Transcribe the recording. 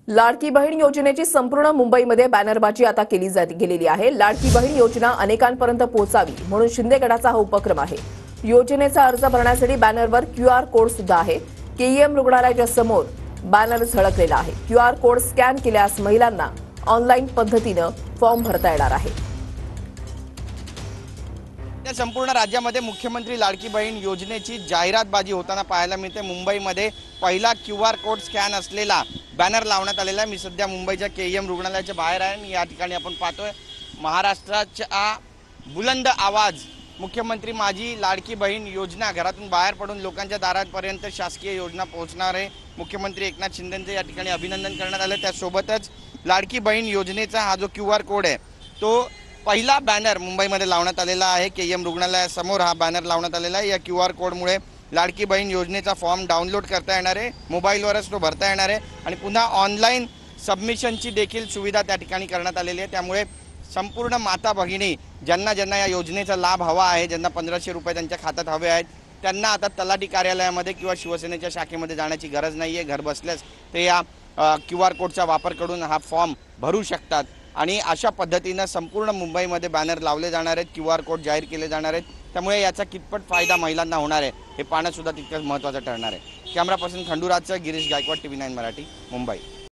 लाडकी बहीण योजनेची संपूर्ण मुंबईमध्ये बॅनरबाजी आता गेलेली आहे। लाडकी बहीण योजना अनेकांपर्यंत पोहोचावी म्हणून शिंदे गटाचा हा उपक्रम आहे। योजनेचा अर्ज भरण्यासाठी बॅनरवर QR कोड सुद्धा आहे। KEM रुग्णालयाच्या समोर बॅनर झळकलेला आहे। QR कोड स्कॅन केल्यास महिलांना ऑनलाईन पद्धतीने फॉर्म भरता येणार आहे। संपूर्ण राज्यामध्ये मुख्यमंत्री लाडकी बहीण योजनेची जाहिरातबाजी होताना पाहायला मिळते। मुंबईमध्ये पहिला QR कोड स्कॅन असलेला बॅनर लावण्यात आलेला आहे। मी सध्या मुंबईच्या KEM रुग्णालयाच्या बाहेर आहे आणि या ठिकाणी आपण पाहतोय महाराष्ट्राचा बुलंद आवाज मुख्यमंत्री माझी लाडकी बहीण योजना घरातून बाहेर पडून लोकांच्या दारापर्यंत शासकीय योजना पोहोचणार आहे। मुख्यमंत्री एकनाथ शिंदेंचे या ठिकाणी अभिनंदन करण्यात आले। त्यासोबतच लाडकी बहीण योजनेचा हा जो QR कोड आहे तो पहिला बॅनर मुंबईमध्ये लावण्यात आलेला आहे। KEM रुग्णालयासमोर हा बॅनर लावण्यात आलेला आहे। या QR कोडमुळे लाडकी बहीण योजनेचा फॉर्म डाउनलोड करता येणार आहे, मोबाईलवरच तो भरता येणार आहे आणि पुन्हा ऑनलाईन सबमिशनची देखील सुविधा त्या ठिकाणी करण्यात आलेली आहे। त्यामुळे संपूर्ण माता भगिनी ज्यांना ज्यांना या योजनेचा लाभ हवा आहे, ज्यांना 1500 रुपये त्यांच्या खात्यात हवे आहेत, त्यांना आता तलाठी कार्यालयामध्ये किंवा शिवसेनेच्या शाखेमध्ये जाण्याची गरज नाही आहे। घर बसल्यास ते या QR कोडचा वापर करून हा फॉर्म भरू शकतात आणि अशा पद्धतीने संपूर्ण मुंबईमध्ये बॅनर लावले जाणार आहेत, QR कोड जाहीर केले जाणार आहेत। त्यामुळे याचा कितपत फायदा महिलांना होणार आहे हे पाहणं सुद्धा तितकंच महत्त्वाचं ठरणार आहे। कॅमेरा पर्सन खंडूराजचं गिरीश गायकवाड, TV9 मराठी, मुंबई।